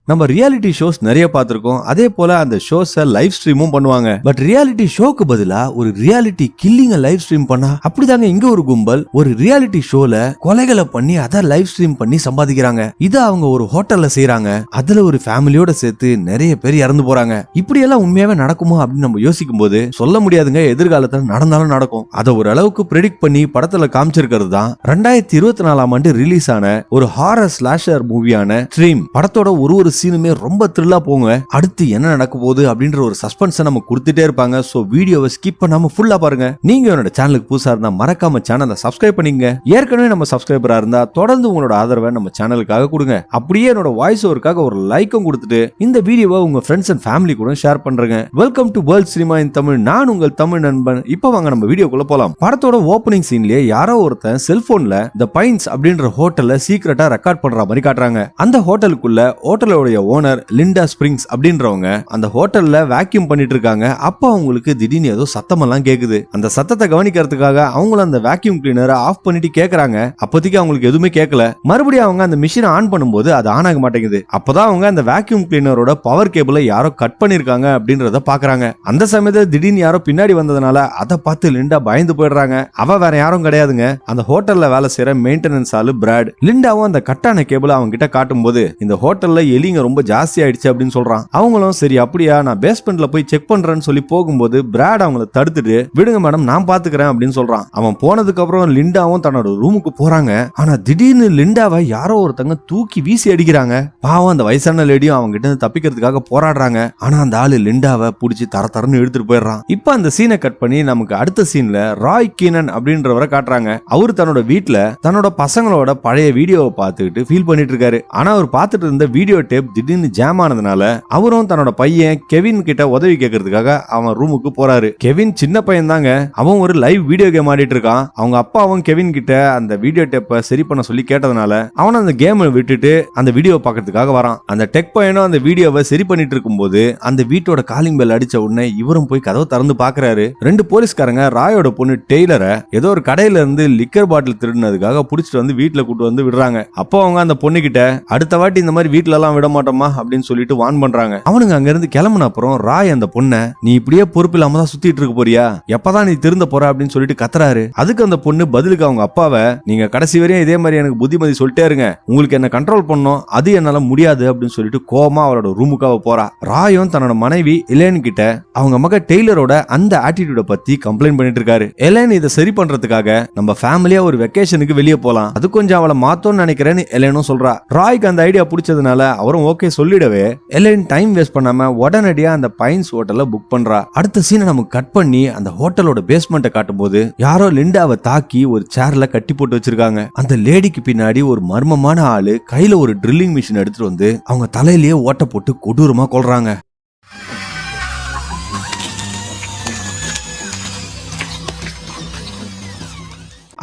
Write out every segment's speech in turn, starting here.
நம்ம reality shows நிறைய பார்த்திருக்கோம். அதே போல அந்த ஷோஸ் லைவ் ஸ்ட்ரீமும் பண்ணுவாங்க. பட் ரியாலிட்டி ஷோக்கு பதிலா ஒரு ரியாலிட்டி கில்லிங்க லைவ் ஸ்ட்ரீம் பண்ணா அப்படிதாங்க இங்க ஒரு கும்பல் ஒரு ரியாலிட்டி ஷோல கொலைகளை பண்ணி அதை லைவ் ஸ்ட்ரீம் பண்ணி சம்பாதிக்கிறாங்க. இதை அவங்க ஒரு ஹோட்டல்ல செய்யறாங்க. அதுல ஒரு ஃபேமிலியோட சேர்த்து நிறைய பேர் இறந்து போறாங்க. இப்படி எல்லாம் உண்மையாவே நடக்குமா அப்படின்னு நம்ம யோசிக்கும் போது சொல்ல முடியாதுங்க. எதிர்காலத்துல நடந்தாலும் நடக்கும். அதை ஒரு அளவுக்கு ப்ரெடிக்ட் பண்ணி படத்துல காமிச்சிருக்கிறது தான் 2024 ரிலீஸ் ஆன ஒரு ஹாரர் ஸ்லாஷர் மூவியான ஸ்ட்ரீம். படத்தோட ஒரு சீனுமே ரொம்ப த்ரில்லா போங்க. அடுத்து என்ன நடக்க போகுது அப்படின்ற ஒரு சஸ்பென்ஸ் நம்ம கொடுத்துட்டே இருப்பாங்க. சோ வீடியோவை ஸ்கிப் பண்ணாம ஃபுல்லா பாருங்க. நீங்க என்னோட சேனலுக்கு புதுசா இருந்தா மறக்காம சேனலை சப்ஸ்கிரைப் பண்ணிக்கங்க. ஏற்கனவே நம்ம சப்ஸ்கிரைபரா இருந்தா தொடர்ந்து உங்களோட ஆதரவை நம்ம சேனலுக்காக கொடுங்க. அப்படியே என்னோட வாய்ஸ் ஓவருக்காக ஒரு லைக்கும் கொடுத்துட்டு இந்த வீடியோவை உங்க ஃப்ரெண்ட்ஸ் அண்ட் ஃபேமிலி கூட ஷேர் பண்றேங்க. Welcome to world cinema in Tamil. நான் உங்கள் தமிழ் நண்பன். இப்போ வாங்க நம்ம வீடியோக்குள்ள போலாம். படத்தோட ஓபனிங் சீன்லயே யாரோ ஒருத்தன் செல்போன்ல தி பைன்ஸ் அப்படின்ற ஹோட்டல்ல சீக்ரெட்டா ரெக்கார்ட் பண்ற மாதிரி காட்டுறாங்க. அந்த ஹோட்டலுக்குள்ள ஹோட்டலோட ஓனர் லிண்டா ஸ்பிரிங்ஸ் அப்படின்றவங்க அந்த ஹோட்டல்ல வேக்யூம் பண்ணிட்டு இருக்காங்க. அப்ப அவங்களுக்கு திடீர்னு ஏதோ சத்தம் எல்லாம் கேக்குது. அந்த சத்தத்தை கவனிக்கிறதுக்காக அவங்களும் அந்த வேக்யூம் கிளீனரை ஆஃப் பண்ணிட்டு கேக்குறாங்க. அப்போதைக்கு அவங்களுக்கு எதுவுமே கேட்கல. மறுபடியும் அவங்க அந்த மிஷினை ஆன் பண்ணும்போது அது ஆன் ஆக மாட்டேங்குது. அப்பதான் அவங்க அந்த வேக்யூம் கிளீனரோட பவர் கேபிளை யாரோ கட் பண்ணிருக்காங்க அப்படின்றத பாக்குறாங்க. அந்த சமயத்துல திடீர்னு யாரோ பின்னாடி வந்ததுனால அதை பார்த்து லிண்டா பயந்து போயிடுறாங்க. அவ வேற யாரும் கிடையாதுங்க, அந்த ஹோட்டல்ல வேலை செய்யற மெயின்டெனன்ஸ் ஆளு பிராட். லிண்டாவும் அந்த கட்டான கேபிளை அவங்க கிட்ட காட்டும் போது இந்த ஹோட்டல்ல எலிங்க ரொம்ப ஜாஸ்தி ஆயிடுச்சு அப்படின்னு சொல்றான். அவங்களும் சரி அப்படியா நான் பேஸ்மெண்ட்ல போய் செக் பண்றேன்னு சொல்லி போகும்போது பிராட் அவங்கள தடுத்துட்டு விடுங்க மேடம் நான் பாத்துக்கிறேன் அப்படின்னு சொல்றான். அவன் போனதுக்கு அப்புறம் லிண்டாவும் தன்னோட ரூமுக்கு போறாங்க. ஆனா திடீர்னு லிண்டாவை யாரோ ஒருத்தங்க தூக்கி வீசி அடிக்கிறாங்க. பாவம் அந்த வயசான லேடியும் அவங்க கிட்ட இருந்து தப்பிக்கிறதுக்காக போராடுறாங்க. ஆனா அந்த ஆளு லிண்டாவை புடிச்சு தரன்னு எடுத்துட்டு போயிடுறான். இப்ப அந்த சீனை கட் பண்ணி நமக்கு அடுத்த சீன்ல ராய் கீனன் அப்படின்றவரை காட்டுறாங்க. அவரு தன்னோட வீட்டுல தன்னோட பசங்களோட பழைய வீடியோவை பார்த்துக்கிட்டு ஃபீல் பண்ணிட்டு இருக்காரு. ஆனா அவர் பார்த்துட்டு இருந்த வீடியோ டேப் திடீர்னு ஜாம் ஆனதுனால அவரும் தன்னோட பையன் கெவின் கிட்ட உதவி கேட்கறதுக்காக அவன் ரூமுக்கு போறாரு. கெவின் சின்ன பையன் தாங்க. அவன் ஒரு லைவ் வீடியோ கேம் ஆடிட்டு இருக்கான். அவங்க அப்பாவும் கெவின் கிட்ட அந்த வீடியோ டேப்பை சரி பண்ண சொல்லி கேட்டதுனால அவன் அந்த கேமை விட்டுட்டு அந்த வீடியோவை பார்க்கறதுக்காக வரான். அந்த டெக் பையனும் அந்த வீடியோவை சரி பண்ணிட்டு இருக்கும்போது அந்த வீட்டோட காலிங் பெல் அடிச்ச உடனே இவரும் போய் கதவை திறந்து பாக்குறாரு. 2 போலீஸ்காரங்க ராயோட பொண்ணு டெய்லரை ஏதோ ஒரு கடையில இருந்து லிக்கர் பாட்டில் திருடினதுக்காக புடிச்சிட்டு வந்து வீட்டுல கூட்டு வந்து விடுறாங்க. அப்போ அவங்க அந்த பொண்ணு கிட்ட அடுத்த வாட்டி இந்த மாதிரி வீட்டுல எல்லாம் விட மாட்டோமா அப்படின்னு சொல்லிட்டு வான் பண்றாங்க. அவனுங்க அங்க இருந்து கிளம்புன அப்புறம் ராய் அந்த பொண்ணை நீ இப்படியே பொறுப்பு இல்லாம தான் சுத்திட்டு இருக்க போறியா, எப்பதான் நீ திருந்த போற அப்படின்னு சொல்லிட்டு கத்துறாரு. அதுக்கு அந்த பொண்ணு பதிலுக்கு அவங்க அப்பாவை நீங்க கடைசி வரையும் இதே மாதிரி எனக்கு புத்திமதி சொல்லிட்டே இருங்க, உங்களுக்கு என்ன கண்ட்ரோல் பண்ணணும், அது என்னால முடியாது அப்படின்னு சொல்லிட்டு கோமா அவளோட ரூமுக்காக போறா. ராயும் தன்னோட மனைவி எலேன் கிட்ட அவங்க மக டெய்லரோட அந்த ஆட்டிடியூட பத்தி கம்ப்ளைண்ட் பண்ணிட்டு இருக்காரு. எலேன் இதை சரி பண்றதுக்காக நம்ம ஃபேமிலியா ஒரு வெக்கேஷனுக்கு வெளியே போலாம், அது கொஞ்சம் அவளை மாத்தோன்னு நினைக்கிறேன்னு எலேனும் சொல்றா. ராய்க்கு அந்த ஐடியா பிடிச்சதுனால அவரும் ஓகே சொல்லிடவே எலேன் டைம் வேஸ்ட் பண்ணாம உடனடியா அந்த பைன்ஸ் ஹோட்டல்ல புக் பண்றா. அடுத்த சீனை நமக்கு கட் பண்ணி அந்த ஹோட்டலோட பேஸ்மெண்ட்டை காட்டும் போது யாரோ லிண்டாவை தாக்கி ஒரு சேர்ல கட்டி போட்டு வச்சிருக்காங்க. அந்த லேடிக்கு பின்னாடி ஒரு மர்மமான ஆளு கையில ஒரு ட்ரில்லிங் மிஷின் எடுத்துட்டு வந்து அவங்க தலையிலேயே ஓட்ட போட்டு கொடூரமா கொல்றாங்க.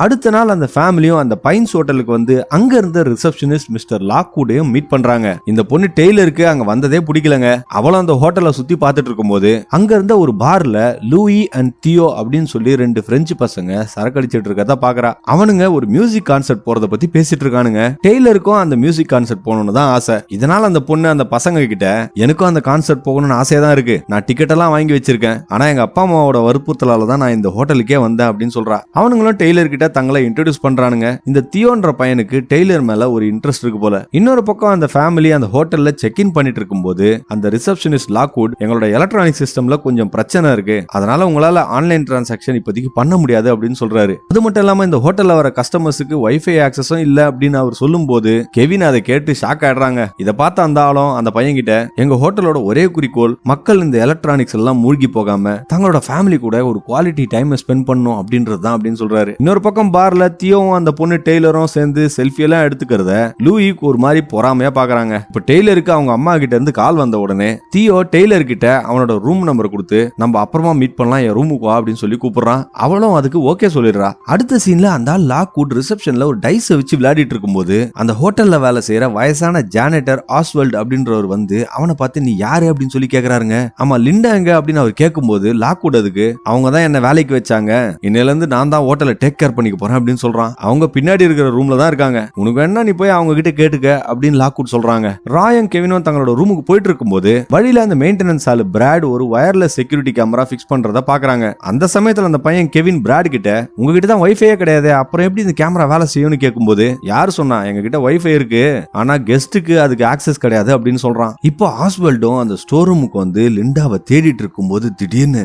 அடுத்த நாள் அந்த ஃபேமிலியும் அந்த பைன்ஸ் ஹோட்டலுக்கு வந்து அங்க இருந்த ரிசப்ஷனிஸ்ட் மிஸ்டர் லாக்வுடையும் மீட் பண்றாங்க. இந்த பொண்ணு டெய்லருக்கு அங்க வந்ததே பிடிக்கலங்க. அவளும் அந்த ஹோட்டலை சுத்தி பார்த்துட்டு இருக்கும்போது அங்க இருந்த ஒரு பார்ல லூயி அண்ட் தியோ அப்படின்னு சொல்லி 2 பிரெஞ்சு பசங்க சரக்கு அடிச்சிட்டு இருக்கறத பாக்குறா. அவனுங்க ஒரு மியூசிக் கான்சர்ட் போறத பத்தி பேசிட்டு இருக்கானுங்க. டெய்லருக்கும் அந்த மியூசிக் கான்சர்ட் போகணும்னு தான் ஆசை. இதனால அந்த பொண்ணு அந்த பசங்க கிட்ட எனக்கும் அந்த கான்சர்ட் போகணும்னு ஆசையா தான் இருக்கு, நான் டிக்கெட் எல்லாம் வாங்கி வச்சிருக்கேன், ஆனா எங்க அப்பா அம்மாவோட வற்புறுத்தலால தான் நான் இந்த ஹோட்டலுக்கே வந்தேன் அப்படின்னு சொல்றா. அவனுங்களும் டெய்லர் கிட்ட தங்களை இன்ட்ரோடியூஸ் பண்றானுங்க. இந்த தியோன்ற பையனுக்கு டெய்லர் மேல ஒரு இன்ட்ரெஸ்ட் இருக்கு போல. இன்னொரு பக்கம் அந்த ஃபேமிலி அந்த ஹோட்டல்ல செக் இன் பண்ணிட்டு இருக்கும்போது அந்த ரிசப்ஷனிஸ்ட் லாக்வுட் எங்களோட எலக்ட்ரானிக் சிஸ்டம்ல கொஞ்சம் பிரச்சனை இருக்கு, அதனால உங்களால ஆன்லைன் டிரான்சாக்ஷன் இப்போதைக்கு பண்ண முடியாது அப்படின்னு சொல்றாரு. அது மட்டும் இல்லாம இந்த ஹோட்டல்ல வர கஸ்டமர்ஸுக்கு வைஃபை ஆக்சஸும் இல்ல அப்படின்னு அவர் சொல்லும் போது கெவின் அதை கேட்டு ஷாக் ஆயிடுறாங்க. இதை பார்த்த அந்த ஆளும் அந்த பையன் கிட்ட எங்க ஹோட்டலோட ஒரே குறிக்கோள் மக்கள் இந்த எலக்ட்ரானிக்ஸ் எல்லாம் மூழ்கி போகாம தங்களோட ஃபேமிலி கூட ஒரு குவாலிட்டி டைம் ஸ்பெண்ட் பண்ணும் அப்படின்றது தான் அப்படின்னு சொல்றாரு. இன்னொரு பக்கம் பார்ல தியோவும் அந்த பொண்ணு டெய்லரும் சேர்ந்து செல்ஃபி எல்லாம் எடுத்துக்கிறத லூயிக்கு ஒரு மாதிரி பொறாமையா பாக்குறாங்க. இப்ப டெய்லருக்கு அவங்க அம்மா கிட்ட இருந்து கால் வந்த உடனே தியோ டெய்லர் கிட்ட அவனோட ரூம் நம்பர் கொடுத்து நம்ம அப்புறமா மீட் பண்ணலாம், என் ரூமுக்கு வா அப்படின்னு சொல்லி கூப்பிடுறான். அவளும் அதுக்கு ஓகே சொல்லிடுறா. அடுத்த சீன்ல அந்த லாக்வுட் ரிசப்ஷன்ல ஒரு டைஸ் வச்சு விளையாடிட்டு இருக்கும்போது அந்த ஹோட்டல்ல வேலை செய்யற வயசான ஜானேட்டர் ஆஸ்வல்ட் அப்படின்றவர் வந்து அவனை பார்த்து நீ யாரு அப்படின்னு சொல்லி கேக்குறாருங்க. ஆமா லிண்டா எங்க அப்படின்னு அவர் கேட்கும்போது லாக்வுட் அதுக்கு அவங்க தான் என்ன வேலைக்கு வச்சாங்க, இன்னையில இருந்து நான் தான் ஹோட்டலை டேக் கேர் பண்ணிக்க போறேன் அப்படின்னு சொல்றான். அவங்க பின்னாடி இருக்கிற ரூம்ல தான் இருக்காங்க. உனக்கு வேணா நீ போய் அவங்க கிட்ட கேட்டுக்க அப்படின்னு லாக்வுட் சொல்றாங்க. ராயும் கெவினும் தங்களோட ரூமுக்கு போயிட்டு இருக்கும்போது வழியில அந்த மெயின்டெனன்ஸ் ஆளு பிராட் ஒரு வயர்லெஸ் செக்யூரிட்டி கேமரா ஃபிக்ஸ் பண்றத பாக்குறாங்க. அந்த சமயத்துல அந்த பையன் கெவின் பிராட் கிட்ட உங்ககிட்ட தான் வைஃபையே கிடையாது, அப்புறம் எப்படி இந்த கேமரா வேலை செய்யும்னு கேட்கும்போது யாரு சொன்னா எங்க கிட்ட வைஃபை இருக்கு, ஆனா கெஸ்ட்டுக்கு அதுக்கு ஆக்சஸ் கிடையாது அப்படின்னு சொல்றான். இப்போ ஆஸ்வல்டும் அந்த ஸ்டோர் ரூமுக்கு வந்து லிண்டாவை தேடிட்டு இருக்கும்போது திடீர்னு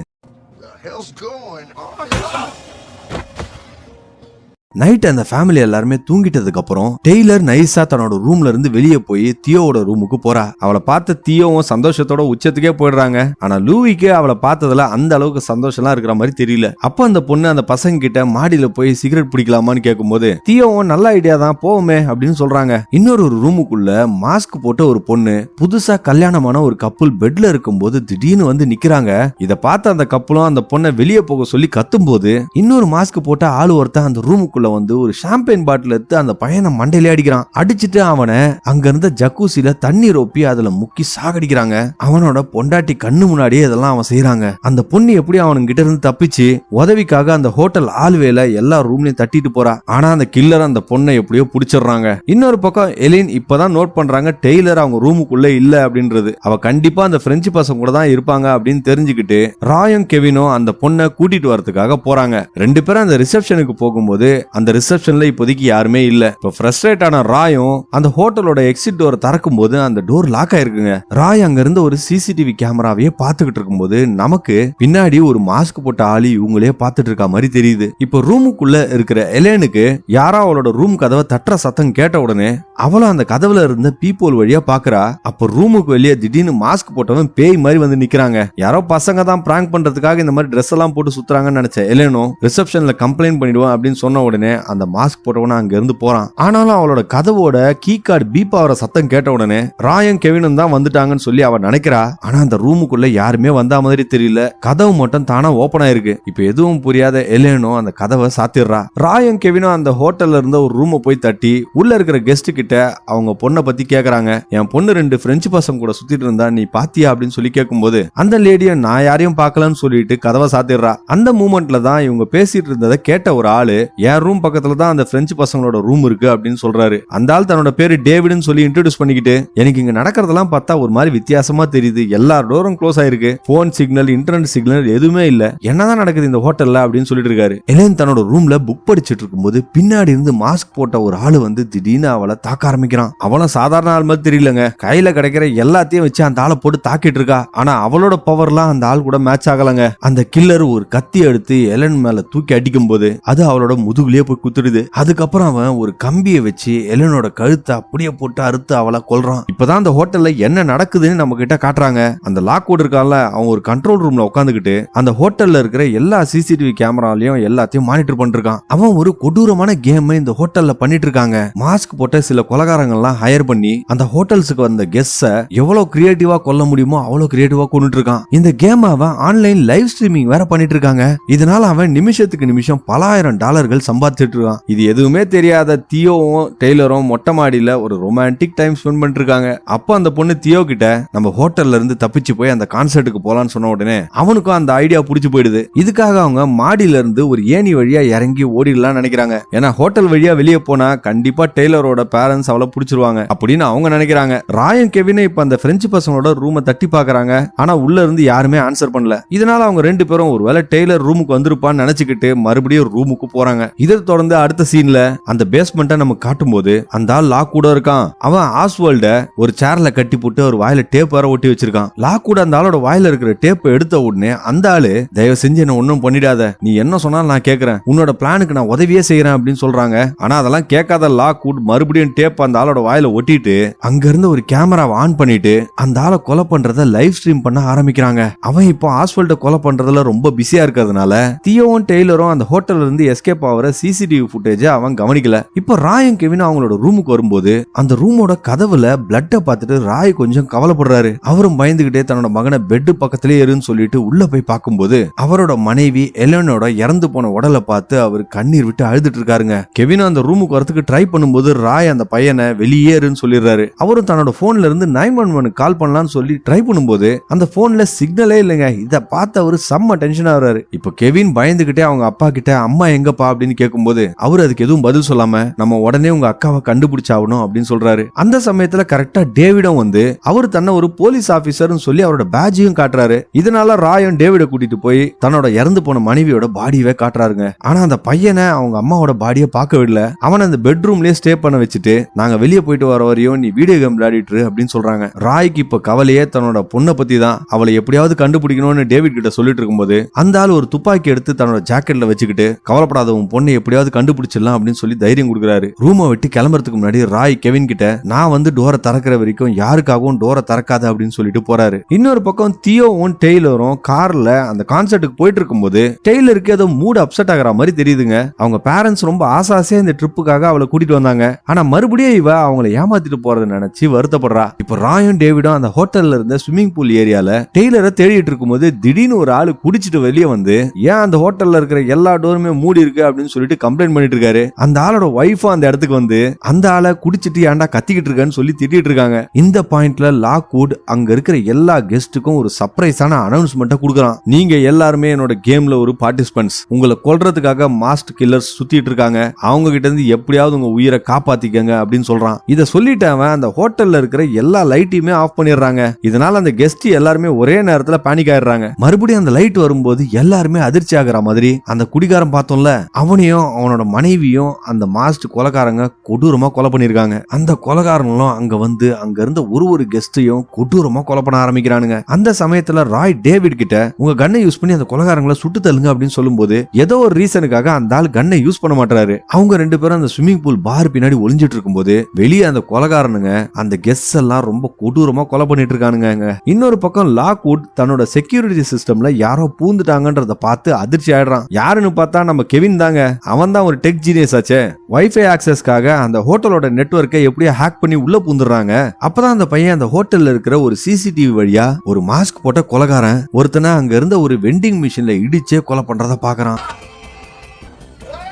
நைட் அந்த ஃபேமிலி எல்லாருமே தூங்கிட்டதுக்கு அப்புறம் டெய்லர் நைஸா தன்னோட ரூம்ல இருந்து வெளியே போய் தியோவோட ரூமுக்கு போறா. அவளை பார்த்த தியோவும் சந்தோஷத்தோட உச்சத்துக்கே போயிடுறாங்க. ஆனா லூயிக்கு அவளை பார்த்ததுல அந்த அளவுக்கு சந்தோஷம்லாம் இருக்கிற மாதிரி தெரியல. அப்ப அந்த பொண்ணு அந்த பசங்க கிட்ட மாடியில போய் சிகரெட் பிடிக்கலாமான்னு கேட்கும்போது தியோவும் நல்ல ஐடியா தான் போவோமே அப்படின்னு சொல்றாங்க. இன்னொரு ரூமுக்குள்ள மாஸ்க் போட்ட ஒரு பொண்ணு புதுசா கல்யாணமான ஒரு கப்புள் பெட்ல இருக்கும்போது திடீர்னு வந்து நிக்கிறாங்க. இத பார்த்த அந்த கப்புளும் அந்த பொண்ணை வெளியே போக சொல்லி கத்தும் போது இன்னொரு மாஸ்க் போட்ட ஆளு ஒருத்தன் அந்த ரூமுக்குள்ள வந்து ஒரு ஷாம்பெயின் பாட்டில் எடுத்து அந்த பையனை மண்டையில அடிக்கிறான். அடிச்சுட்டு அவனை அங்க இருந்த ஜக்கூசில தண்ணீர் ஒப்பி அதுல முக்கி சாகடிக்கிறாங்க. அவனோட பொண்டாட்டி கண்ணு முன்னாடியே இதெல்லாம் அவன் செய்யறாங்க. அந்த பொண்ணு எப்படி அவனுங்கிட்ட இருந்து தப்பிச்சு உதவிக்காக அந்த ஹோட்டல் ஆல்வேல எல்லா ரூம்லயும் தட்டிட்டு போறா. ஆனா அந்த கில்லர் அந்த பொண்ணை எப்படியோ புடிச்சிடுறாங்க. இன்னொரு பக்கம் எலின் இப்பதான் நோட் பண்றாங்க டெய்லர் அவங்க ரூமுக்குள்ள இல்ல அப்படின்றது. அவ கண்டிப்பா அந்த பிரெஞ்சு பசங்க கூட தான் இருப்பாங்க அப்படின்னு தெரிஞ்சுக்கிட்டு ராயும் கெவினும் அந்த பொண்ணை கூட்டிட்டு வரதுக்காக போறாங்க. ரெண்டு பேரும் அந்த ரிசப்ஷனுக்கு போகும்போது அந்த ரிசப்ஷன்ல இப்போதைக்கு யாருமே இல்ல. இப்ப ஃப்ரஸ்ட்ரேட் ஆன ராயும் அந்த ஹோட்டலோட எக்ஸிட் டோர் திறக்கும் போது அந்த டோர் லாக் ஆயிருக்குங்க. ராய் அங்க இருந்து ஒரு சிசிடிவி கேமராவையே பாத்துக்கிட்டு இருக்கும்போது நமக்கு பின்னாடி ஒரு மாஸ்க் போட்ட ஆளி இவங்களே பாத்துட்டு இருக்க மாதிரி தெரியுது. இப்ப ரூமுக்குள்ள இருக்கிற எலேனுக்கு யாரோ அவளோட ரூம் கதவை தட்டுற சத்தம் கேட்ட உடனே அவளும் அந்த கதவுல இருந்த பீப்போல் வழியா பாக்குறா. அப்ப ரூமுக்கு வெளியே திடீர்னு மாஸ்க் போட்டவன் பேய் மாதிரி வந்து நிக்கிறாங்க. யாரோ பசங்க தான் பிராங்க் பண்றதுக்காக இந்த மாதிரி ட்ரெஸ் எல்லாம் போட்டு சுத்துறாங்கன்னு நினைச்ச எலேனும் ரிசப்ஷன்ல கம்ப்ளைண்ட் பண்ணிடுவான் அப்படின்னு சொன்ன உடனே அந்த மாஸ்க் போட்டவன அங்க இருந்து போறான். ஆனாலும் அவளோட கதவோட கீ கார்டு பீப் ஆகிற சத்தம் கேட்ட உடனே ராயும் கெவினும் தான் வந்துட்டாங்கன்னு சொல்லி அவன் நினைக்கிறா. ஆனா அந்த ரூமுக்குள்ள யாருமே வந்த மாதிரி தெரியல. கதவு மட்டும் தானா ஓபன் ஆயிருக்கு. இப்ப எதுவும் புரியாத எலேனும் அந்த கதவை சாத்திடுறா. ராயும் கெவினும் அந்த ஹோட்டல்ல இருந்த ஒரு ரூமை போய் தட்டி உள்ள இருக்கிற கெஸ்ட் கிட்ட அவங்க பொண்ணை பத்தி கேக்குறாங்க. என் பொண்ணு 2 பிரெஞ்சு பசங்க கூட சுத்திட்டு இருந்தா நீ பாத்தியா அப்படின்னு சொல்லி கேட்கும்போது அந்த லேடியும் நான் யாரையும் பார்க்கலன்னு சொல்லிட்டு கதவை சாத்திடுறா. அந்த மூமெண்ட்ல தான் இவங்க பேசிட்டு இருந்ததை கேட்ட ஒரு ஆளு என் ரூம் பக்கத்துல தான் அந்த பிரெஞ்சு பசங்களோட ரூம் இருக்கு அப்படின்னு சொல்றாரு. அந்த ஆள் தன்னோட பேரு டேவிட்னு சொல்லி இன்ட்ரோடியூஸ் பண்ணிக்கிட்டு எனக்கு இங்க நடக்கிறதெல்லாம் பார்த்தா ஒரு மாதிரி வித்தியாசமா தெரியுது. எல்லா டோரும் க்ளோஸ் ஆயிருக்கு. போன் சிக்னல் இன்டர்நெட் சிக்னல் எதுவுமே இல்ல. என்னதான் நடக்குது இந்த ஹோட்டல்ல அப்படின்னு சொல்லிட்டு இருக்காரு. எலேன் தன்னோட ரூம்ல புக் படிச்சிட்டு இருக்கும்போது பின்னாடி இருந்து மாஸ்க் போட்ட ஒரு ஆளு வந்து திடீர்னு அவளை தாக்க ஆரம்பிக்கிறான். அவளும் சாதாரண ஆள் மாதிரி தெரியலங்க. கையில கிடைக்கிற எல்லாத்தையும் வச்சு அந்த ஆளை போட்டு தாக்கிட்டு இருக்கா. ஆனா அவளோட பவர்லாம் அந்த ஆள் கூட மேட்ச் ஆகலங்க. அந்த கில்லர் ஒரு கத்தி எடுத்து எலன் மேல தூக்கி அடிக்கும் போது அது அவளோட முதுகுலயே போய் குத்துடுது. அதுக்கப்புறம் அவன் ஒரு கம்பியை வச்சு எலனோட கழுத்தை அப்படியே போட்டு அறுத்து அவளை கொல்றான். இப்பதான் அந்த ஹோட்டல்ல என்ன நடக்குதுன்னு நம்ம கிட்ட காட்டுறாங்க. அந்த லாக்வுட் இருக்கான்ல அவன் ஒரு கண்ட்ரோல் ரூம்ல உட்காந்துக்கிட்டு அந்த ஹோட்டல்ல இருக்கிற எல்லா சிசிடிவி கேமராலையும் எல்லாத்தையும் மானிட்டர் பண்ணிருக்கான். அவன் ஒரு கொடூரமான கேம் இந்த ஹோட்டல்ல பண்ணிட்டு இருக்காங்க. மாஸ்க் போட்ட சில கொலகாரங்கள்லாம் ஹையர் பண்ணி அந்த ஹோட்டல்ஸுக்கு வந்த கெஸ்ட எவ்வளவு கிரியேட்டிவா கொல்ல முடியுமோ அவ்வளவு கிரியேட்டிவா கொண்டுட்டு இருக்கான். இந்த கேம் அவன் ஆன்லைன் லைவ் ஸ்ட்ரீமிங் வேற பண்ணிட்டு இருக்காங்க. இதனால அவன் நிமிஷத்துக்கு நிமிஷம் பல $1000 சம்பாதிச்சிட்டு இருக்கான். இது எதுவுமே தெரியாத தியோவும் டெய்லரும் மொட்டை மாடியில ஒரு ரொமான்டிக் டைம் ஸ்பெண்ட் பண்ணிட்டு இருக்காங்க. அப்ப அந்த பொண்ணு தியோ கிட்ட நம்ம ஹோட்டல்ல இருந்து தப்பிச்சு போய் அந்த கான்சர்ட்டுக்கு போலான்னு சொன்ன உடனே அவனுக்கும் அந்த ஐடியா புடிச்சு போயிடுது. இதுக்காக அவங்க மாடியில இருந்து ஒரு ஏணி வழியா இறங்கி ஓடிடலாம் நினைக்கிறாங்க. ஏன்னா ஹோட்டல் வழியா வெளியே போனா கண்டிப்பா டெய்லரோட பேரண்ட்ஸ் அவளை புடிச்சிருவாங்க அப்படின்னு அவங்க நினைக்கிறாங்க. ராயும் கெவினும் இப்ப அந்த பிரெஞ்சு பசங்களோட ரூமை தட்டி பாக்குறாங்க. ஆனா உள்ள இருந்து யாருமே ஆன்சர் பண்ணல. இதனால அவங்க ரெண்டு பேரும் ஒருவேளை டெய்லர் ரூமுக்கு வந்திருப்பான்னு நினைச்சுக்கிட்டு மறுபடியும் ரூமுக்கு போறாங்க. இதை தொடர்ந்து அடுத்த சீன்ல அந்த பேஸ்மெண்ட்டை நம்ம காட்டும் போது அந்த ஆள் லாக் கூட இருக்கான். அவன் ஆஸ்வால்ட ஒரு சேர்ல கட்டி போட்டு ஒரு வாயில டேப் வேற ஒட்டி வச்சிருக்கான். லாக் கூட அந்த ஆளோட வாயில இருக்கிற டேப் எடுத்த உடனே அந்த ஆளு தயவு செஞ்சு என்ன ஒன்னும் பண்ணிடாத, நீ என்ன சொன்னாலும் நான் கேட்கறேன், உன்னோட பிளானுக்கு நான் உதவியே செய்யறேன் அப்படின்னு சொல்றாங்க. ஆனா அதெல்லாம் கேட்காத லாக் வுட் மறுபடியும் டேப் அந்த ஆளோட வாயில ஒட்டிட்டு அங்க இருந்து ஒரு கேமராவை ஆன் பண்ணிட்டு அந்த ஆளை கொலை பண்றத லைவ் ஸ்ட்ரீம் பண்ண ஆரம்பிக்கிறாங்க. அவன் இப்போ ஆஸ்வால்ட கொலை பண்றதுல ரொம்ப பிஸியா இருக்கிறதுனால தியோவும் டெய்லரும் அந்த ஹோட்டல்ல இருந்து எஸ்கேப் ஆகிற சிசிடிவி ஃபுட்டேஜ் அவன் கவனிக்கல. இப்போ ராயும் கெவினும் அவங்களோட ரூமுக்கு வரும்போது அந்த ரூமோட கதவுல பிளட்ட பார்த்துட்டு ராய் கொஞ்சம் கவலைப்படுறாரு. அவரும் பயந்துகிட்டே தன்னோட மகனை பெட் பக்கத்திலே இருன்னு சொல்லிட்டு உள்ள போய் பார்க்கும்போது அவரோட மனைவி எலனோட இறந்து போன உடலை பார்த்து அவர் கண்ணீர் விட்டு அழுதுட்டு இருக்காருங்க. கெவினும் அந்த ரூமுக்கு வரதுக்கு ட்ரை பண்ணும்போது ராய் அந்த பையனை வெளியேறுன்னு சொல்லிடுறாரு. அவரும் தன்னோட போன்ல இருந்து 911 கால் பண்ணலாம்னு சொல்லி ட்ரை பண்ணும்போது அந்த போன்ல சிக்னலே இல்லைங்க. இத பார்த்து அவரு செம்ம டென்ஷன் ஆகுறாரு. இப்போ கெவின் பயந்துகிட்டே அவங்க அப்பா கிட்ட அம்மா எங்கப்பா அப்படின்னு கேட்கும்போது அவர் அதுக்கு எதுவும் பதில் சொல்லாம நம்ம உடனே உங்க அக்காவை கண்டுபிடிச்சாகணும் அப்படின்னு சொல்றாரு. அந்த சமயத்துல கரெக்டா டேவிடும் வந்து அவர் தன்னை ஒரு போலீஸ் ஆபீசர்னு சொல்லி அவரோட பேட்ஜையும் காட்டுறாரு. இதனால ராயும் டேவிட கூட்டிட்டு போய் தன்னோட இறந்து போன மனைவியோட பாடியவே காட்டுறாருங்க. ஆனா அந்த பையனை அவங்க அம்மாவோட பாடியை பார்க்க விடல. அவன் அந்த பெட்ரூம்லயே ஸ்டே பண்ண வச்சுட்டு நாங்க வெளியே போயிட்டு வர வரையும் நீ வீடியோ கேம் விளையாடிட்டு அப்படின்னு சொல்றாங்க. ராய்க்கு இப்ப கவலையே தன்னோட பொண்ணை பத்தி தான். அவளை எப்படியாவது கண்டுபிடிக்கணும்னு டேவிட் கிட்ட சொல்லிட்டு இருக்கும்போது அந்த ஆள் ஒரு துப்பாக்கி எடுத்து தன்னோட ஜாக்கெட்ல வச்சுக்கிட்டு கவலைப்படாத உன் பொண்ணை எப்படியாவது கண்டுபிடிச்சிடலாம் அப்படின்னு சொல்லி தைரியம் கொடுக்குறாரு. ரூமை விட்டு கிளம்புறதுக்கு முன்னாடி ராய் கெவின் கிட்ட நான் வந்து டோரை திறக்கிற வரைக்கும் யாருக்காகவும் டோரை திறக்காத அப்படின்னு சொல்லிட்டு போறாரு. இன்னொரு பக்கம் தியோவும் டெய்லரும் கார்ல அந்த கான்சர்ட்டுக்கு போயிட்டு இருக்கும்போது டெய்லருக்கு ஏதோ மூட் அப்செட் ஆகிற மாதிரி தெரியுதுங்க. அவங்க பேரண்ட்ஸ் ரொம்ப ஆசாசியா இந்த ட்ரிப்புக்காக அவளை கூட்டிட்டு வந்தாங்க. ஆனா மறுபடியும் இவ அவங்களை ஏமாத்திட்டு போறதை நினைச்சு வருத்தப்படுறா. இப்ப ராயும் டேவிடும் அந்த ஹோட்டல்ல இருந்த ஸ்விம்மிங் பூல் ஏரியால டெய்லரை தேடிட்டு இருக்கும்போது திடீர்னு ஒரு ஆளு குடிச்சிட்டு வெளியே வந்து ஏன் அந்த ஹோட்டல்ல இருக்கிற எல்லா டோருமே மூடி இருக்கு அப்படின்னு சொல்லிட்டு கம்ப்ளைண்ட் பண்ணிட்டு இருக்காரு. அந்த ஆளோட ஒய்ஃபும் அந்த இடத்துக்கு வந்து அந்த ஆளை குடிச்சிட்டு ஏன்டா கத்திக்கிட்டு இருக்கான்னு சொல்லி திட்டிட்டு இருக்காங்க. இந்த பாயிண்ட்ல லாக்வுட் அங்க இருக்கிற எல்லா கெஸ்ட்டுக்கும் ஒரு சர்ப்ரைஸான அனௌன்ஸ்மெண்ட்டை கொடுக்குறான். நீங்க எல்லாருமே என்னோட கேம்ல ஒரு பார்ட்டிசிபென்ட்ஸ். உங்களை கொல்றதுக்காக மாஸ்ட் கில்லர்ஸ் சுத்திட்டு இருக்காங்க. அவங்க கிட்ட இருந்து எப்படியாவது உங்க உயிரை காப்பாத்திக்கங்க அப்படின்னு சொல்றான். இத சொல்லிட்டு அவன் அந்த ஹோட்டல்ல இருக்கிற எல்லா லைட்டையுமே ஆஃப் பண்ணிடுறாங்க. இதனால அந்த கெஸ்ட் எல்லாருமே ஒரே நேரத்துல பேனிக் ஆயிடுறாங்க. மறுபடியும் அந்த லைட் வரும்போது எல்லாருமே அதிர்ச்சி ஆகுற மாதிரி அந்த குடிகாரன் பார்த்தோம்ல அவனையும் அவனோட மனைவியும் அந்த மாஸ்ட் கொலைகாரங்க கொடூரமா கொலை பண்ணிருக்காங்க. அந்த கொலைகாரங்களும் அங்க வந்து அங்க இருந்த ஒரு கெஸ்டையும் கொடூரமா கொலை பண்ண ஆரம்பிக்கிறானுங்க. அந்த சமயத்துல ராய் டேவிட் கிட்ட உங்க கன்னை யூஸ் பண்ணி அந்த கொலைகாரங்களை சுட்டு தள்ளுங்க அப்படின்னு சொல்லும்போது ஏதோ ஒரு ரீசனுக்காக அந்த ஆள் கன்னை யூஸ் பண்ண மாட்டாரு. அவங்க ரெண்டு பேரும் அந்த ஸ்விம்மிங் பூல் பார் பின்னாடி ஒளிஞ்சிட்டு இருக்கும்போது வெளியே அந்த கொலைகாரனுங்க அந்த கெஸ்ட் எல்லாம் ரொம்ப கொடூரமா கொலை பண்ணிட்டு இருக்கானுங்க. இன்னொரு பக்கம் லாக்வுட் தன்னோட செக்யூரிட்டி சிஸ்டம்ல யாரோ பூந்துட்டாங்கன்றத பார்த்து அதிர்ச்சி ஆயிடுறான். யாருன்னு பார்த்தா நம்ம கெவின் தாங்க. அவன் தான் ஒரு டெக் ஜீனியஸ் ஆச்சே. வைஃபை ஆக்சஸ்க்காக அந்த ஹோட்டலோட நெட்வொர்க்கை எப்படியோ ஹேக் பண்ணி உள்ள பூந்துடுறாங்க. அப்பதான் அந்த பையன் அந்த ஹோட்டல்ல இருக்கிற ஒரு சிசிடிவி வழியா ஒரு மாஸ்க் போட்ட கொலைகாரன் ஒருத்தனை அங்க இருந்த ஒரு வெண்டிங் மிஷின்ல இடிச்சே கொலை பண்றத பாக்குறான்.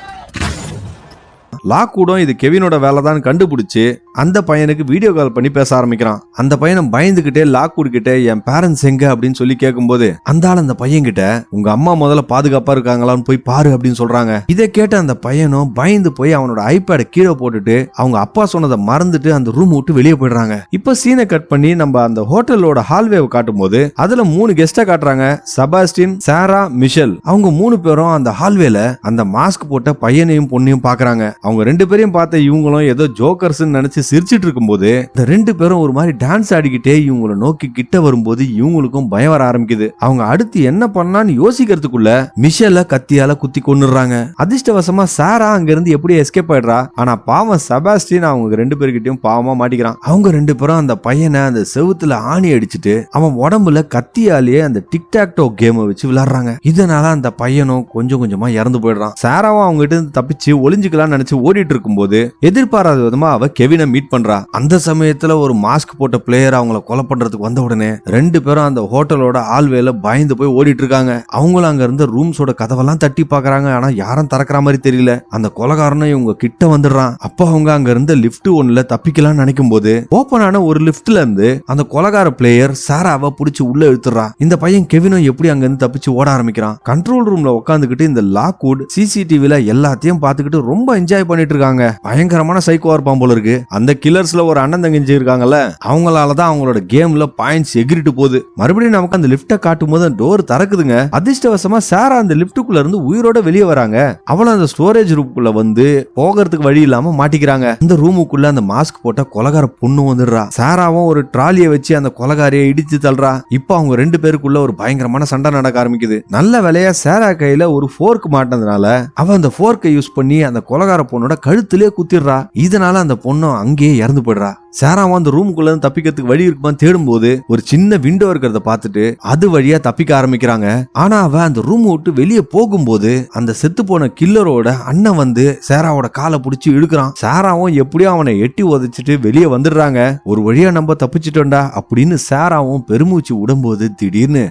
லாக்வுடும் இது கெவினோட வேலை தான் கண்டுபிடிச்சு அந்த பையனுக்கு வீடியோ கால் பண்ணி பேச ஆரம்பிக்கிறான். அந்த பையனை பயந்துகிட்டே லாக்வுட் கிட்ட என் பேரண்ட்ஸ் எங்க அப்படின்னு சொல்லி கேட்கும்போது அந்த ஆள் அந்த பையன் கிட்ட உங்க அம்மா முதல்ல பாதுகாப்பா இருக்காங்களான்னு போய் பாரு அப்படின்னு சொல்றாங்க. இதை கேட்ட அந்த பையனும் பயந்து போய் அவனோட ஐபேட கீழே போட்டுட்டு அவங்க அப்பா சொன்னதை மறந்துட்டு அந்த ரூம் விட்டு வெளியே போயிடுறாங்க. இப்ப சீனை கட் பண்ணி நம்ம அந்த ஹோட்டலோட ஹால்வே காட்டும் போது அதுல 3 கெஸ்ட காட்டுறாங்க. செபாஸ்டின், சாரா, மிஷல். அவங்க 3 பேரும் அந்த ஹால்வேல அந்த மாஸ்க் போட்ட பையனையும் பொண்ணையும் பாக்குறாங்க. அவங்க 2 பேரையும் பார்த்த இவங்களும் ஏதோ ஜோக்கர்ஸ் நினைச்சு சிரிச்சிட்டு இருக்கும்போது இந்த 2 பேரும் ஒரு மாதிரி டான்ஸ் ஆடிக்கிட்டே இவங்களை நோக்கி கிட்ட வரும்போது இவங்களுக்கும் பயம் வர ஆரம்பிக்குது. அவங்க அடுத்து என்ன பண்ணான்னு யோசிக்கிறதுக்குள்ள மிஷேல கத்தியால குத்தி கொன்னுறாங்க. அதிர்ஷ்டவசமா சாரா அங்க இருந்து எப்படி எஸ்கேப் ஆயிடுறா. ஆனா பாவம் செபாஸ்டின் அவங்க 2 பேர்கிட்டயும் பாவமா மாட்டிக்கிறான். அவங்க 2 பேரும் அந்த பையனை அந்த செவுத்துல ஆணி அடிச்சுட்டு அவன் உடம்புல கத்தியாலேயே அந்த டிக்டாக்டோ கேம் வச்சு விளையாடுறாங்க. இதனால அந்த பையனும் கொஞ்சம் கொஞ்சமா இறந்து போயிடுறான். சாராவும் அவங்க கிட்ட இருந்து தப்பிச்சு ஒளிஞ்சுக்கலாம்னு நினைச்சு ஓடிட்டு இருக்கும்போது எதிர்பாராத விதமா அவ கெவினை மீட் பண்றா. அந்த சமயத்துல ஒரு மாஸ்க் போட்ட பிளேயர் அவங்கள கொலை பண்றதுக்கு வந்த உடனே 2 பேரும் அந்த ஹோட்டலோட ஆல்வேல பயந்து போய் ஓடிட்டு இருக்காங்க. அவங்களும் அங்க இருந்த ரூம்ஸோட கதவெல்லாம் தட்டி பாக்குறாங்க. ஆனா யாரும் திறக்கிற மாதிரி தெரியல. அந்த கொலைகாரனும் இவங்க கிட்ட வந்துடுறான். அப்ப அவங்க அங்க இருந்த லிப்ட் ஒண்ணுல தப்பிக்கலாம்னு நினைக்கும் போது ஓபன் ஆன ஒரு லிப்ட்ல இருந்து அந்த கொலைகார பிளேயர் சாராவை புடிச்சு உள்ள இழுத்துறா. இந்த பையன் கெவினும் எப்படி அங்க இருந்து தப்பிச்சு ஓட ஆரம்பிக்கிறான். கண்ட்ரோல் ரூம்ல உட்காந்துக்கிட்டு இந்த லாக்வுட் சிசிடிவில எல்லாத்தையும் பார்த்துக்கிட்டு ரொம்ப என்ஜாய் பண்ணிட்டு இருக்காங்க. பயங்கரமான சைக்கோவா இருப்பான் போல இருக்கு. அந்த கில்லர்ஸ்ல ஒரு அண்ணன் தங்கச்சி இருக்காங்கல்ல அவங்களாலதான் அவங்களோட கேம்ல பாயிண்ட்ஸ் எகிரிட்டு போகுது. மறுபடியும் நமக்கு அந்த லிப்ட காட்டும் போது டோர் திறக்குதுங்க. அதிர்ஷ்டவசமா சாரா அந்த லிப்டுக்குள்ள இருந்து உயிரோட வெளியே வராங்க. அவளும் அந்த ஸ்டோரேஜ் ரூமுக்குள்ள வந்து போகிறதுக்கு வழி இல்லாம மாட்டிக்கிறாங்க. அந்த ரூமுக்குள்ள அந்த மாஸ்க் போட்ட கொலைகார பொண்ணு வந்துடுறா. சாராவும் ஒரு ட்ராலியை வச்சு அந்த கொலைகாரியை இடிச்சு தள்ளுறா. இப்ப அவங்க 2 பேருக்குள்ள ஒரு பயங்கரமான சண்டை நடக்க ஆரம்பிக்குது. நல்ல வேலையா சாரா கையில ஒரு ஃபோர்க் மாட்டினதுனால அவ அந்த ஃபோர்க்கை யூஸ் பண்ணி அந்த கொலைகார பொண்ணோட கழுத்திலே குத்திடுறா. இதனால அந்த பொண்ணும் அங்கேயே இறந்து போயிடுறா. சாராவும் அந்த ரூமுக்குள்ள தப்பிக்கிறதுக்கு வழி இருக்குமான்னு தேடும் போது ஒரு சின்ன விண்டோ இருக்கிறத பார்த்துட்டு அது வழியா தப்பிக்க ஆரம்பிக்கிறாங்க. ஆனா அவ அந்த ரூம் விட்டு வெளியே போகும்போது அந்த செத்து போன கில்லரோட அண்ணன் வந்து சாராவோட காலை பிடிச்சி இழுக்கிறான். சாராவும் எப்படியோ அவனை எட்டி உதைச்சிட்டு வெளியே வந்துடுறாங்க. ஒரு வழியா நம்ம தப்பிச்சிட்டோம்டா அப்படின்னு சாராவும் பெருமூச்சு விடும்போது திடீர்னு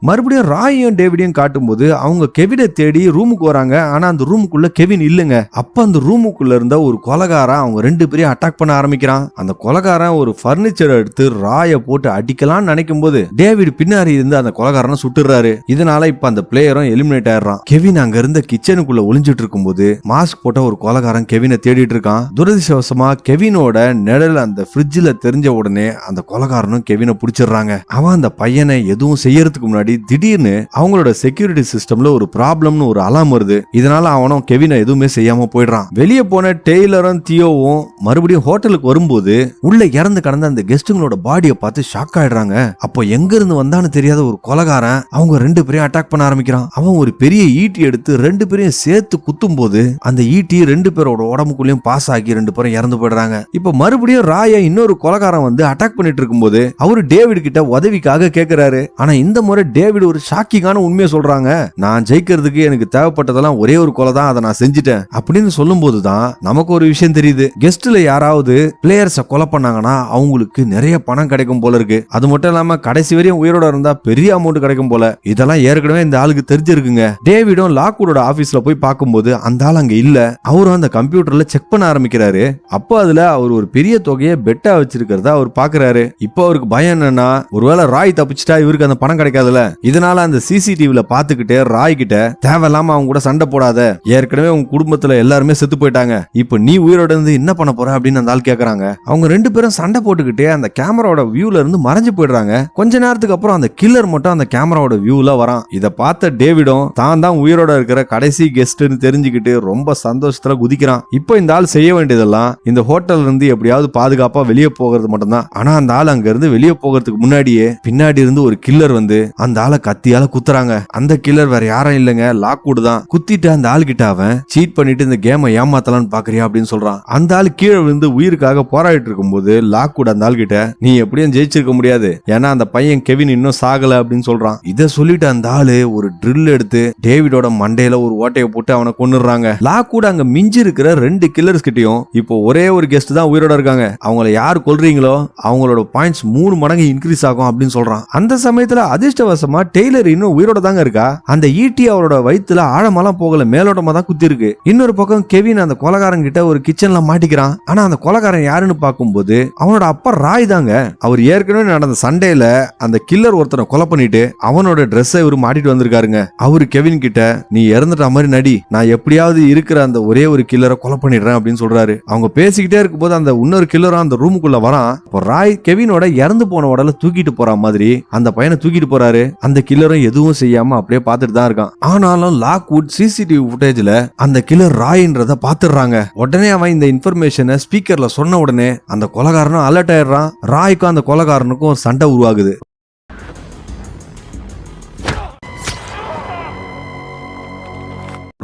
மறுபடியும் ராயையும் டேவிடையும் காட்டும்போது அவங்க கெவினை தேடி ரூமுக்கு வராங்க. ஆனா அந்த ரூமுக்குள்ள கெவின் இல்லங்க. அப்ப அந்த ரூமுக்குள்ள இருந்த ஒரு கொலைகாரன் அவங்க ரெண்டு பேரையும் அட்டாக் பண்ண ஆரம்பிக்கிறான். அந்த கொலைகாரன் ஒரு பர்னிச்சர் எடுத்து ராய போட்டு அடிக்கலாம்னு நினைக்கும் போது டேவிட் பின்னாடி இருந்து அந்த கொலைகாரனை சுட்டுறாரு. இதனால இப்ப அந்த பிளேயரும் எலிமினேட் ஆயிடுறான். கெவின் அங்க இருந்த கிச்சனுக்குள்ள ஒளிஞ்சிட்டு இருக்கும்போது மாஸ்க் போட்ட ஒரு கொலைகாரன் கெவினை தேடிட்டு இருக்கான். துரதிர்ஷ்டவசமா கெவினோட நிழல் அந்த ஃப்ரிட்ஜ்ல தெரிஞ்ச உடனே அந்த கொலைகாரனும் கெவினை பிடிச்சிடுறாங்க. அவன் அந்த பையனை எதுவும் செய்யறதுக்கு முன்னாடி திடீர்னு அவங்களோட செக்யூரிட்டி சிஸ்டம்ல ஒரு ப்ராப்ளம்னு ஒரு அலாம் வருது. இதனால அவனும் கெவினை எதுவுமே செய்யாம போயிடுறான். வெளியே போன டெய்லரும் தியோவும் மறுபடியும் ஹோட்டலுக்கு வரும்போது உள்ள இறந்து கடந்த அந்த கெஸ்டுங்களோட பாடியை பார்த்து ஷாக் ஆயிடுறாங்க. அப்போ எங்க இருந்து வந்தான்னு தெரியாத ஒரு கொலைகாரன் அவங்க ரெண்டு பேரையும் அட்டாக் பண்ண ஆரம்பிக்கிறான். அவன் ஒரு பெரிய ஈட்டி எடுத்து ரெண்டு பேரையும் சேர்த்து குத்தும் போது அந்த ஈட்டி ரெண்டு பேரோட உடம்புக்குள்ளயும் பாஸ் ஆகி ரெண்டு பேரும் இறந்து போயிடுறாங்க. இப்ப மறுபடியும் ராய இன்னொரு கொலைகாரன் வந்து அட்டாக் பண்ணிட்டு இருக்கும்போது அவரு டேவிட் கிட்ட உதவிக்காக கேக்குறாரு. ஆனா இந்த முறை டேவிட் ஒரு ஷாக்கிங்கான உண்மையை சொல்றாங்க. நான் ஜெயிக்கிறதுக்கு எனக்கு தேவைப்பட்டதெல்லாம் ஒரே ஒரு கொலை தான், அதை நான் செஞ்சுட்டேன் அப்படின்னு சொல்லும் போதுதான் நமக்கு ஒரு விஷயம் தெரியுது. கெஸ்ட்ல யாராவது பிளேயர்ஸ கொலை பண்ணாங்கன்னா அவங்களுக்கு நிறைய பணம் கிடைக்கும் போல இருக்கு. அது மட்டும் இல்லாம கடைசி வரையும் உயிரோட இருந்தா பெரிய அமௌண்ட் கிடைக்கும் போல. இதெல்லாம் ஏற்கனவே இந்த ஆளுக்கு தெரிஞ்சிருக்குங்க. டேவிடும் லாக்வுடோட ஆபீஸ்ல போய் பார்க்கும்போது அந்த ஆள் அங்க இல்ல. அவரும் அந்த கம்ப்யூட்டர்ல செக் பண்ண ஆரம்பிக்கிறாரு. அப்போ அதுல அவர் ஒரு பெரிய தொகையை பெட்டா வச்சிருக்கிறத அவர் பாக்குறாரு. இப்போ அவருக்கு பயம் என்னன்னா ஒருவேளை ராய் தப்பிச்சிட்டா இவருக்கு அந்த பணம் கிடைக்காதுல. இதனால அந்த சிசிடிவில பாத்துக்கிட்டே ராய் கிட்ட தேவையில்லாம அவங்க கூட சண்டை போடாத, ஏற்கனவே உங்க குடும்பத்துல எல்லாருமே செத்து போயிட்டாங்க, இப்ப நீ உயிரோட இருந்து என்ன பண்ண போற அப்படின்னு அந்த ஆள் கேக்குறாங்க. அவங்க ரெண்டு பேரும் சண்டை போட்டுக்கிட்டே அந்த கேமராவோட வியூல இருந்து மறைஞ்சு போயிடுறாங்க. கொஞ்ச நேரத்துக்கு அப்புறம் அந்த கில்லர் மட்டும் அந்த கேமராவோட வியூல வரான். இத பார்த்த டேவிடும் தான் உயிரோட இருக்கிற கடைசி கெஸ்ட்னு தெரிஞ்சுக்கிட்டு ரொம்ப சந்தோஷத்துல குதிக்கிறான். இப்போ இந்த ஆள் செய்ய வேண்டியதெல்லாம் இந்த ஹோட்டல்ல இருந்து எப்படியாவது பாதுகாப்பா வெளியே போகிறது மட்டும்தான். ஆனா அந்த ஆள் அங்க இருந்து வெளியே போகிறதுக்கு முன்னாடியே பின்னாடி இருந்து ஒரு கில்லர் வந்து அந்த ஆளை கத்தியால குத்துறாங்க. அந்த கில்லர் வேற யாரும் இல்லங்க, லாக்வுட் தான். குத்திட்டு அந்த ஆள் கிட்ட அவன் சீட் பண்ணிட்டு இந்த கேமை ஏமாத்தலாம்னு பாக்குறியா அப்படின்னு சொல்றான். அந்த ஆள் கீழே விழுந்து உயிருக்காக போராடிட்டு இருக்கும்போது லாக்வுட் அந்த ஆள் கிட்ட நீ எப்படியும் ஜெயிச்சிருக்க முடியாது, ஏன்னா அந்த பையன் கெவின் இன்னும் சாகல அப்படின்னு சொல்றான். இத சொல்லிட்டு அந்த ஆளு ஒரு ட்ரில் எடுத்து டேவிடோட மண்டையில ஒரு ஓட்டையை போட்டு அவனை கொன்னுறாங்க. லாக்வுட் அங்க மிஞ்சி இருக்கிற ரெண்டு கில்லர்ஸ் கிட்டயும் இப்போ ஒரே ஒரு கெஸ்ட் தான் உயிரோட இருக்காங்க, அவங்கள யாரு கொல்றீங்களோ அவங்களோட பாயிண்ட்ஸ் 3 மடங்கு இன்க்ரீஸ் ஆகும் அப்படின்னு சொல்றான். அந்த சமயத்துல அதிர்ஷ்டவசமா டெய்லர் இன்னும் உயிரோட தாங்க இருக்கா. அந்த ஈட்டி அவரோட வயித்துல ஆழமாலாம் போகல, மேலோட்டமா தான் குத்தி இருக்கு. இன்னொரு பக்கம் கெவின் அந்த கொலைகாரன் கிட்ட ஒரு கிச்சன்ல மாட்டிக்கிறான். ஆனா அந்த கொலைகாரன் யாருன்னு பார்க்கும்போது அவனோட அப்பா ராய் தாங்க. அவர் ஏற்கனவே நடந்த சண்டையில அந்த கில்லர் ஒருத்தனை கொலை பண்ணிட்டு அவனோட ட்ரெஸ்ஸை இவரு மாட்டிட்டு வந்திருக்காருங்க. அவரு கெவின் கிட்ட நீ இறந்துட்ட மாதிரி நடி, நான் எப்படியாவது இருக்கிற அந்த ஒரே ஒரு கில்லரை கொலை பண்ணிடுறேன் அப்படின்னு சொல்றாரு. அவங்க பேசிக்கிட்டே இருக்கும் போது அந்த இன்னொரு கில்லரும் அந்த ரூமுக்குள்ள வரான். ராய் கெவினோட இறந்து போன உடல தூக்கிட்டு போற மாதிரி அந்த பையனை தூக்கிட்டு போறாரு. அந்த கில்லரும் எதுவும் செய்யாம அப்படியே பார்த்துட்டு தான் இருக்கான். ஆனாலும் லாக்வுட் சிசிடிவி ஃபுட்டேஜ்ல அந்த கில்லர் ராய்ன்றத பாத்துறாங்க. உடனே அவன் இந்த இன்ஃபர்மேஷனை ஸ்பீக்கர்ல சொன்ன உடனே அந்த கொலைகாரனும் அலர்ட் ஆயிடுறான். ராய்க்கும் அந்த கொலைகாரனுக்கும் சண்டை உருவாகுது.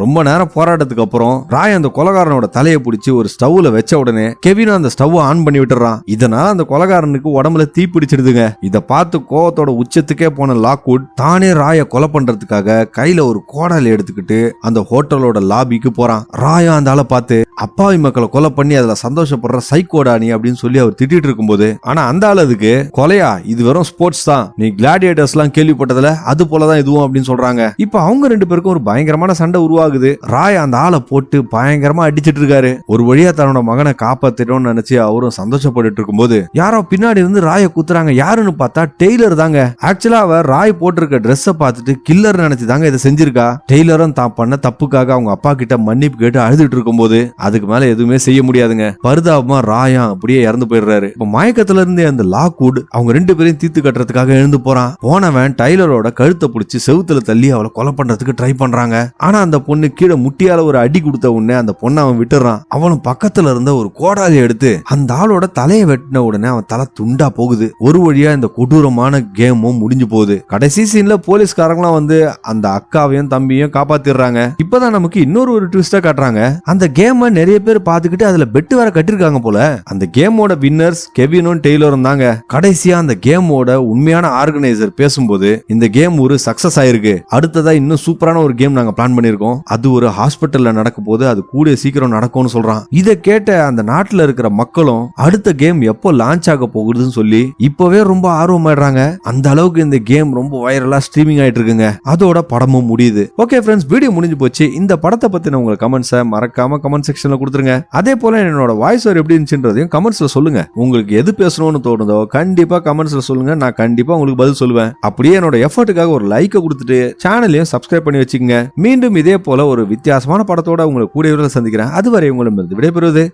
ரொம்ப நேரம் போராட்டத்துக்கு அப்புறம் ராய் அந்த கொலைகாரனோட தலையை பிடிச்சி ஒரு ஸ்டவ்ல வச்ச உடனே கெவினும் அந்த ஸ்டவ் ஆன் பண்ணி விட்டுறான். இதனால அந்த கொலைகாரனுக்கு உடம்புல தீ பிடிச்சிடுதுங்க. இத பார்த்து கோவத்தோட உச்சத்துக்கே போன லாக்வுட் தானே ராய கொலை பண்றதுக்காக கையில ஒரு கோடாலி எடுத்துக்கிட்டு அந்த ஹோட்டலோட லாபிக்கு போறான். ராயும் அந்த ஆளை பார்த்து அப்பாவி மக்களை கொலை பண்ணி அதுல சந்தோஷப்படுற சைக்கோடானி அப்படின்னு சொல்லி அவர் திட்டிட்டு இருக்கும்போது, ஆனா அந்த ஆள் அதுக்கு கொலையா, இது வெறும் ஸ்போர்ட்ஸ் தான், நீ கிளாடியேட்டர்ஸ் எல்லாம் கேள்விப்பட்டதுல அது போலதான் இதுவும் அப்படின்னு சொல்றாங்க. இப்ப அவங்க ரெண்டு பேருக்கும் ஒரு பயங்கரமான சண்டை உருவாகுது. ராய் அந்த ஆளை போட்டு பயங்கரமா அடிச்சிட்டு இருக்காரு. ஒரு வழியா தன்னோட மகனை காப்பாத்திட்டோம்னு நினைச்சு அவரும் சந்தோஷப்பட்டு இருக்கும்போது யாரோ பின்னாடி இருந்து ராய குத்துறாங்க. யாருன்னு பார்த்தா டெய்லர் தாங்க. ஆக்சுவலா அவ ராய் போட்டிருக்க ட்ரெஸ்ஸை பார்த்துட்டு கில்லர் நினைச்சு தாங்க இதை செஞ்சிருக்கா. டெய்லரும் தான் பண்ண தப்புக்காக அவங்க அப்பா கிட்ட மன்னிப்பு கேட்டு அழுதுட்டு இருக்கும்போது அதுக்கு மேல எதுவுமே செய்ய முடியாதுங்க. பரிதாபமா ராயா அப்படியே இறந்து போயிடுறாரு. இப்ப மயக்கத்துல இருந்தே அந்த லாக்வுட் அவங்க ரெண்டு பேரையும் தீர்த்து கட்டுறதுக்காக எழுந்து போறான். போனவன் டைலரோட கழுத்தை பிடிச்சி செவுத்துல தள்ளி அவளை கொலை பண்றதுக்கு ட்ரை பண்றாங்க. ஆனா அந்த பொண்ணு கீழே முட்டியால ஒரு அடி கொடுத்த உடனே அந்த பொண்ணை அவன் விட்டுறான். அவனும் பக்கத்துல இருந்த ஒரு கோடாலி எடுத்து அந்த ஆளோட தலையை வெட்டின உடனே அவன் தலை துண்டா போகுது. ஒரு வழியா இந்த கொடூரமான கேமும் முடிஞ்சு போகுது. கடைசி சீன்ல போலீஸ்காரங்களாம் வந்து அந்த அக்காவையும் தம்பியும் காப்பாத்திடுறாங்க. இப்பதான் நமக்கு இன்னொரு ஒரு ட்விஸ்டா காட்டுறாங்க. அந்த கேம் நிறைய பேர் பாத்துக்கிட்டு அதுல பெட் வேற கட்டிருக்காங்க போல. அந்த கேமோட வின்னர்ஸ் கெவினும் டெய்லரும் தாங்க. கடைசியா அந்த கேமோட உண்மையான ஆர்கனைசர் பேசும்போது இந்த கேம் ஒரு சக்சஸ் ஆயிருக்கு, அடுத்ததா இன்னும் சூப்பரான ஒரு கேம் நாங்க பிளான் பண்ணிருக்கோம், அது ஒரு ஹாஸ்பிட்டல்ல நடக்க போது, அது கூடிய சீக்கிரம் நடக்கும்னு சொல்றான். இத கேட்ட அந்த நாட்டுல இருக்கிற மக்களும் அடுத்த கேம் எப்போ லான்ச் ஆக போகுதுன்னு சொல்லி இப்பவே ரொம்ப ஆர்வமாயிடுறாங்க. அந்த அளவுக்கு இந்த கேம் ரொம்ப வைரலா ஸ்ட்ரீமிங் ஆயிட்டு இருக்குங்க. அதோட படமும் முடியுது. ஓகே ஃப்ரெண்ட்ஸ், வீடியோ முடிஞ்சு போச்சு. இந்த படத்தை பத்தின உங்க கமெண்ட்ஸை மறக்காம கமெண்ட் செக்ஷன்ல கொடுத்துருங்க. அதே போல என்னோட வாய்ஸ் ஓவர் எப்படி இருந்துச்சுன்றதையும் கமெண்ட்ஸ்ல சொல்லுங்க. உங்களுக்கு எது பேசணும்னு தோணுதோ கண்டிப்பா கமெண்ட்ஸ்ல சொல்லுங்க. நான் கண்டிப்பா உங்களுக்கு பதில் சொல்லுவேன். அப்படியே என்னோட எஃபர்ட்டுக்காக ஒரு லைக் கொடுத்துட்டு சேனலையும் சப்ஸ்கிரைப் பண்ணி வச்சுக்கோங்க. மீண்டும் இதே போல ஒரு வித்தியாசமான படத்தோட உங்களை கூடிய சந்திக்கிறேன். அதுவரை உங்களிடமிருந்து விடைபெறுவது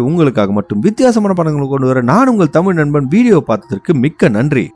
உங்களுக்காக மட்டும் வித்தியாசமான படங்களை கொண்டு வர நான் உங்கள் தமிழ் நண்பன். வீடியோ பார்த்ததற்கு மிக்க நன்றி.